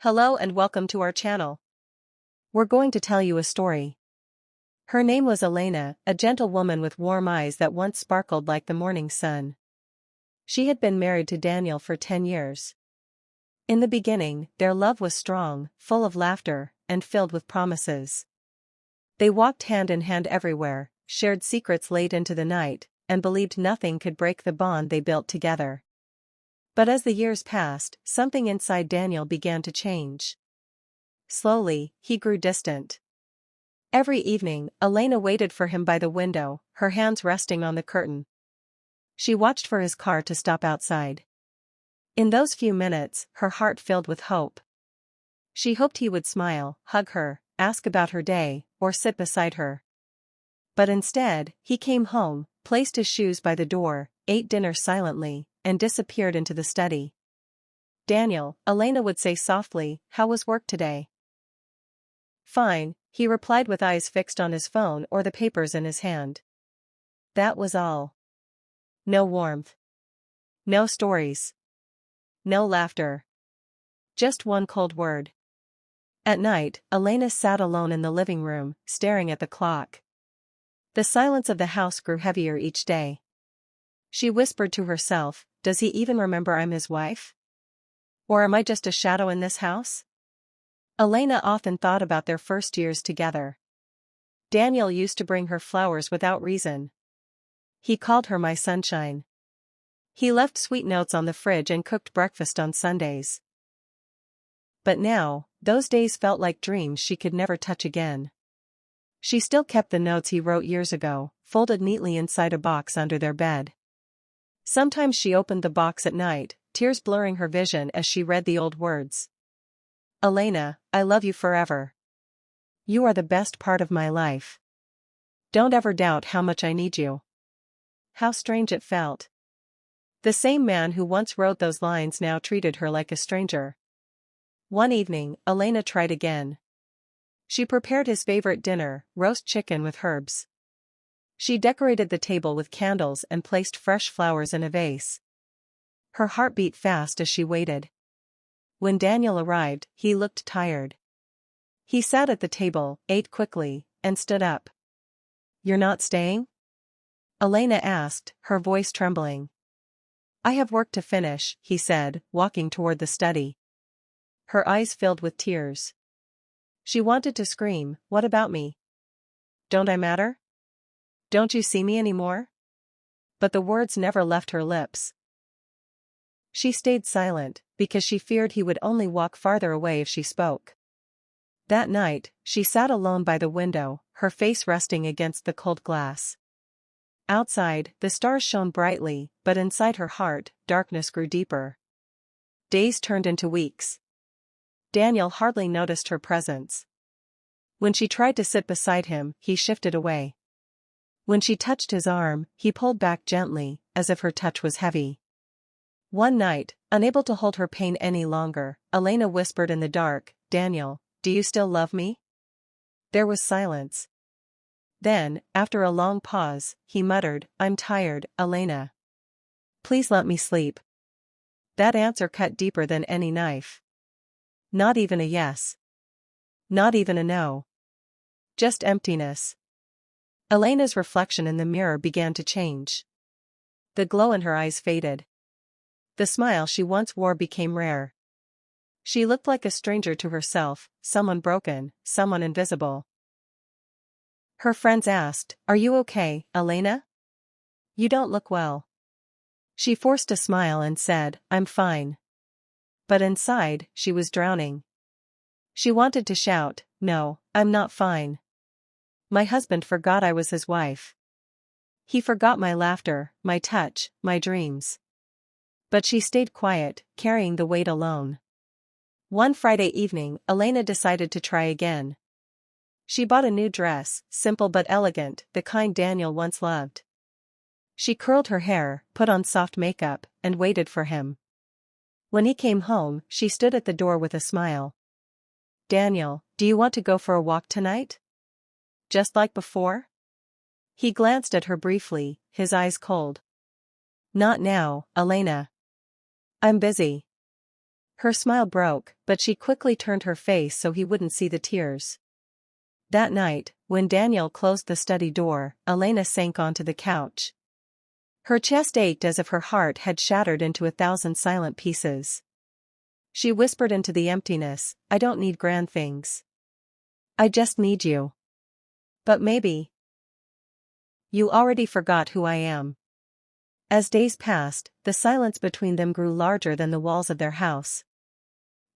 Hello and welcome to our channel. We're going to tell you a story. Her name was Elena, a gentle woman with warm eyes that once sparkled like the morning sun. She had been married to Daniel for 10 years. In the beginning, their love was strong, full of laughter, and filled with promises. They walked hand in hand everywhere, shared secrets late into the night, and believed nothing could break the bond they built together. But as the years passed, something inside Daniel began to change. Slowly, he grew distant. Every evening, Elena waited for him by the window, her hands resting on the curtain. She watched for his car to stop outside. In those few minutes, her heart filled with hope. She hoped he would smile, hug her, ask about her day, or sit beside her. But instead, he came home, placed his shoes by the door, ate dinner silently, and disappeared into the study. "Daniel," Elena would say softly, "how was work today?" "Fine," he replied with eyes fixed on his phone or the papers in his hand. That was all. No warmth. No stories. No laughter. Just one cold word. At night, Elena sat alone in the living room, staring at the clock. The silence of the house grew heavier each day. She whispered to herself, "Does he even remember I'm his wife? Or am I just a shadow in this house?" Elena often thought about their first years together. Daniel used to bring her flowers without reason. He called her "my sunshine." He left sweet notes on the fridge and cooked breakfast on Sundays. But now, those days felt like dreams she could never touch again. She still kept the notes he wrote years ago, folded neatly inside a box under their bed. Sometimes she opened the box at night, tears blurring her vision as she read the old words. "Elena, I love you forever. You are the best part of my life. Don't ever doubt how much I need you." How strange it felt. The same man who once wrote those lines now treated her like a stranger. One evening, Elena tried again. She prepared his favorite dinner, roast chicken with herbs. She decorated the table with candles and placed fresh flowers in a vase. Her heart beat fast as she waited. When Daniel arrived, he looked tired. He sat at the table, ate quickly, and stood up. "You're not staying?" Elena asked, her voice trembling. "I have work to finish," he said, walking toward the study. Her eyes filled with tears. She wanted to scream, "What about me? Don't I matter? Don't you see me anymore?" But the words never left her lips. She stayed silent, because she feared he would only walk farther away if she spoke. That night, she sat alone by the window, her face resting against the cold glass. Outside, the stars shone brightly, but inside her heart, darkness grew deeper. Days turned into weeks. Daniel hardly noticed her presence. When she tried to sit beside him, he shifted away. When she touched his arm, he pulled back gently, as if her touch was heavy. One night, unable to hold her pain any longer, Elena whispered in the dark, "Daniel, do you still love me?" There was silence. Then, after a long pause, he muttered, "I'm tired, Elena. Please let me sleep." That answer cut deeper than any knife. Not even a yes. Not even a no. Just emptiness. Elena's reflection in the mirror began to change. The glow in her eyes faded. The smile she once wore became rare. She looked like a stranger to herself, someone broken, someone invisible. Her friends asked, "Are you okay, Elena? You don't look well." She forced a smile and said, "I'm fine." But inside, she was drowning. She wanted to shout, "No, I'm not fine. My husband forgot I was his wife. He forgot my laughter, my touch, my dreams." But she stayed quiet, carrying the weight alone. One Friday evening, Elena decided to try again. She bought a new dress, simple but elegant, the kind Daniel once loved. She curled her hair, put on soft makeup, and waited for him. When he came home, she stood at the door with a smile. "Daniel, do you want to go for a walk tonight? Just like before?" He glanced at her briefly, his eyes cold. "Not now, Elena. I'm busy." Her smile broke, but she quickly turned her face so he wouldn't see the tears. That night, when Daniel closed the study door, Elena sank onto the couch. Her chest ached as if her heart had shattered into 1,000 silent pieces. She whispered into the emptiness, "I don't need grand things. I just need you. But maybe you already forgot who I am." As days passed, the silence between them grew larger than the walls of their house.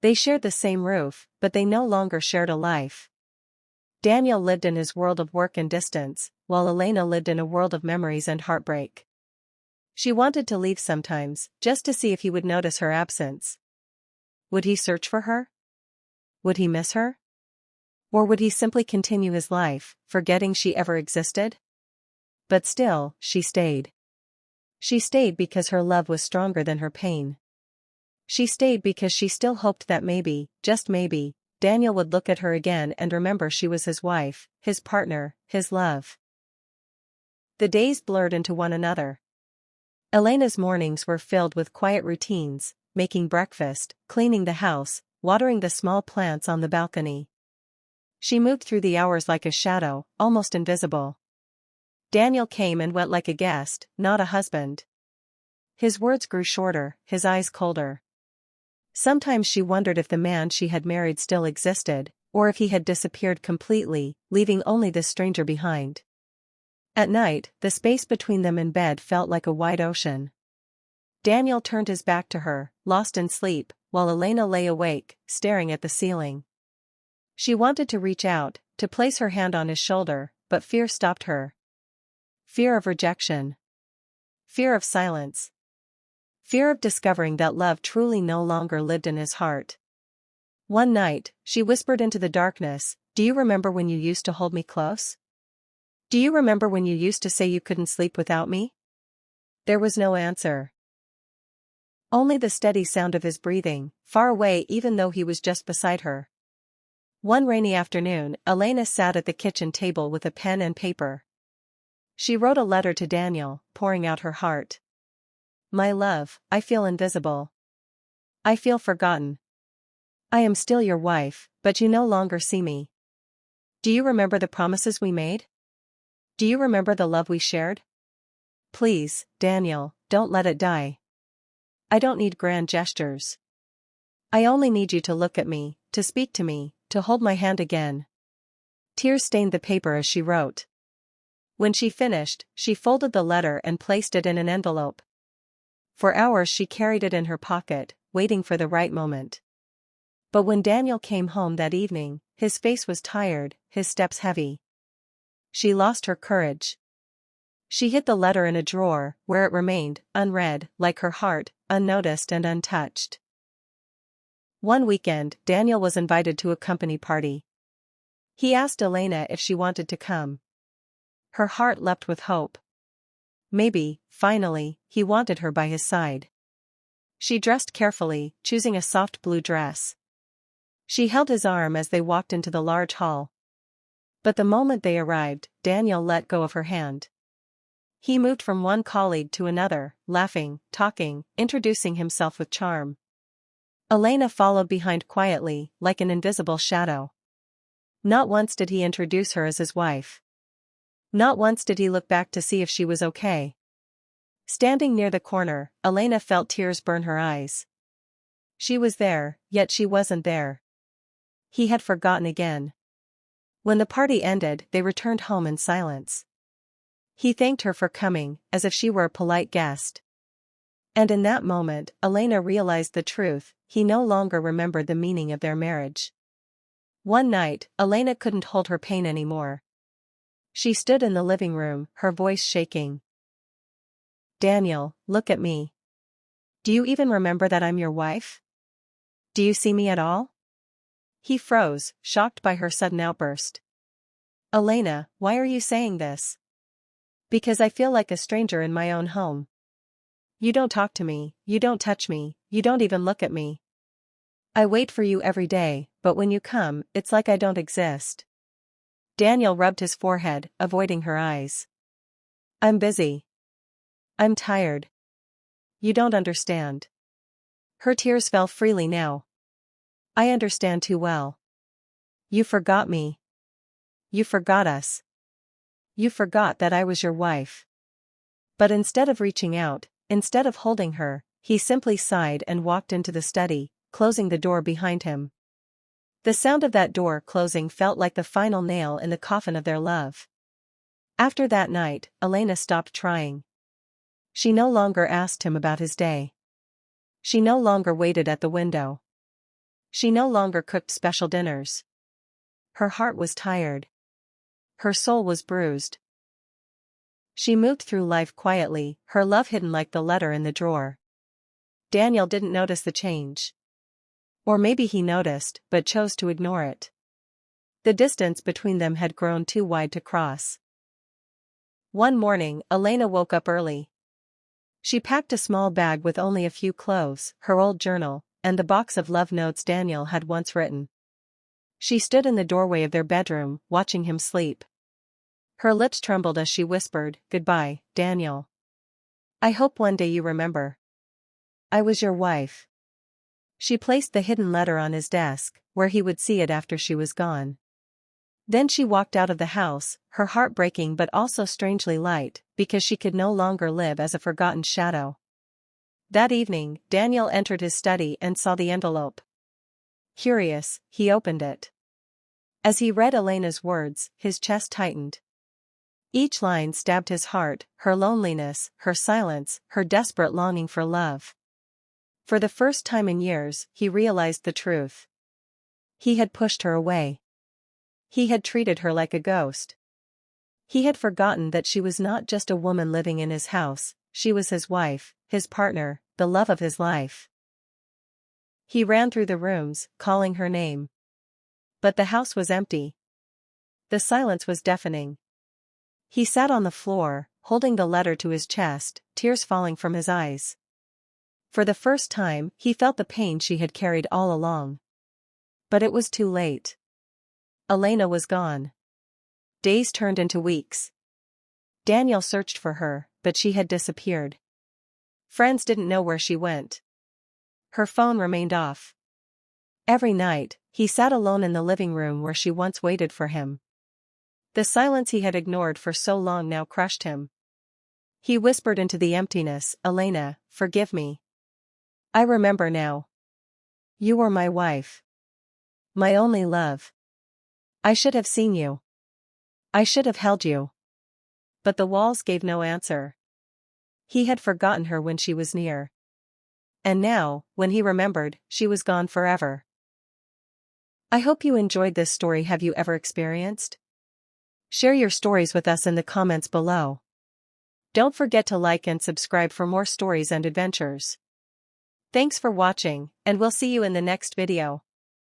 They shared the same roof, but they no longer shared a life. Daniel lived in his world of work and distance, while Elena lived in a world of memories and heartbreak. She wanted to leave sometimes, just to see if he would notice her absence. Would he search for her? Would he miss her? Or would he simply continue his life, forgetting she ever existed? But still, she stayed. She stayed because her love was stronger than her pain. She stayed because she still hoped that maybe, just maybe, Daniel would look at her again and remember she was his wife, his partner, his love. The days blurred into one another. Elena's mornings were filled with quiet routines, making breakfast, cleaning the house, watering the small plants on the balcony. She moved through the hours like a shadow, almost invisible. Daniel came and went like a guest, not a husband. His words grew shorter, his eyes colder. Sometimes she wondered if the man she had married still existed, or if he had disappeared completely, leaving only this stranger behind. At night, the space between them in bed felt like a wide ocean. Daniel turned his back to her, lost in sleep, while Elena lay awake, staring at the ceiling. She wanted to reach out, to place her hand on his shoulder, but fear stopped her. Fear of rejection. Fear of silence. Fear of discovering that love truly no longer lived in his heart. One night, she whispered into the darkness, "Do you remember when you used to hold me close? Do you remember when you used to say you couldn't sleep without me?" There was no answer. Only the steady sound of his breathing, far away even though he was just beside her. One rainy afternoon, Elena sat at the kitchen table with a pen and paper. She wrote a letter to Daniel, pouring out her heart. "My love, I feel invisible. I feel forgotten. I am still your wife, but you no longer see me. Do you remember the promises we made? Do you remember the love we shared? Please, Daniel, don't let it die. I don't need grand gestures. I only need you to look at me, to speak to me, to hold my hand again." Tears stained the paper as she wrote. When she finished, she folded the letter and placed it in an envelope. For hours she carried it in her pocket, waiting for the right moment. But when Daniel came home that evening, his face was tired, his steps heavy. She lost her courage. She hid the letter in a drawer, where it remained, unread, like her heart, unnoticed and untouched. One weekend, Daniel was invited to a company party. He asked Elena if she wanted to come. Her heart leapt with hope. Maybe, finally, he wanted her by his side. She dressed carefully, choosing a soft blue dress. She held his arm as they walked into the large hall. But the moment they arrived, Daniel let go of her hand. He moved from one colleague to another, laughing, talking, introducing himself with charm. Elena followed behind quietly, like an invisible shadow. Not once did he introduce her as his wife. Not once did he look back to see if she was okay. Standing near the corner, Elena felt tears burn her eyes. She was there, yet she wasn't there. He had forgotten again. When the party ended, they returned home in silence. He thanked her for coming, as if she were a polite guest. And in that moment, Elena realized the truth: he no longer remembered the meaning of their marriage. One night, Elena couldn't hold her pain anymore. She stood in the living room, her voice shaking. "Daniel, look at me. Do you even remember that I'm your wife? Do you see me at all?" He froze, shocked by her sudden outburst. "Elena, why are you saying this?" "Because I feel like a stranger in my own home. You don't talk to me, you don't touch me, you don't even look at me. I wait for you every day, but when you come, it's like I don't exist." Daniel rubbed his forehead, avoiding her eyes. "I'm busy. I'm tired. You don't understand. Her tears fell freely now. I understand too well. You forgot me. You forgot us. You forgot that I was your wife. But instead of reaching out, instead of holding her, he simply sighed and walked into the study, closing the door behind him. The sound of that door closing felt like the final nail in the coffin of their love. After that night, Elena stopped trying. She no longer asked him about his day. She no longer waited at the window. She no longer cooked special dinners. Her heart was tired. Her soul was bruised. She moved through life quietly, her love hidden like the letter in the drawer. Daniel didn't notice the change. Or maybe he noticed, but chose to ignore it. The distance between them had grown too wide to cross. One morning, Elena woke up early. She packed a small bag with only a few clothes, her old journal, and the box of love notes Daniel had once written. She stood in the doorway of their bedroom, watching him sleep. Her lips trembled as she whispered, "Goodbye, Daniel. I hope one day you remember. I was your wife." She placed the hidden letter on his desk, where he would see it after she was gone. Then she walked out of the house, her heart breaking but also strangely light, because she could no longer live as a forgotten shadow. That evening, Daniel entered his study and saw the envelope. Curious, he opened it. As he read Elena's words, his chest tightened. Each line stabbed his heart, her loneliness, her silence, her desperate longing for love. For the first time in years, he realized the truth. He had pushed her away. He had treated her like a ghost. He had forgotten that she was not just a woman living in his house, she was his wife, his partner, the love of his life. He ran through the rooms, calling her name. But the house was empty. The silence was deafening. He sat on the floor, holding the letter to his chest, tears falling from his eyes. For the first time, he felt the pain she had carried all along. But it was too late. Elena was gone. Days turned into weeks. Daniel searched for her, but she had disappeared. Friends didn't know where she went. Her phone remained off. Every night, he sat alone in the living room where she once waited for him. The silence he had ignored for so long now crushed him. He whispered into the emptiness, "Elena, forgive me. I remember now. You were my wife. My only love. I should have seen you. I should have held you." But the walls gave no answer. He had forgotten her when she was near. And now, when he remembered, she was gone forever. I hope you enjoyed this story. Have you ever experienced? Share your stories with us in the comments below. Don't forget to like and subscribe for more stories and adventures. Thanks for watching, and we'll see you in the next video.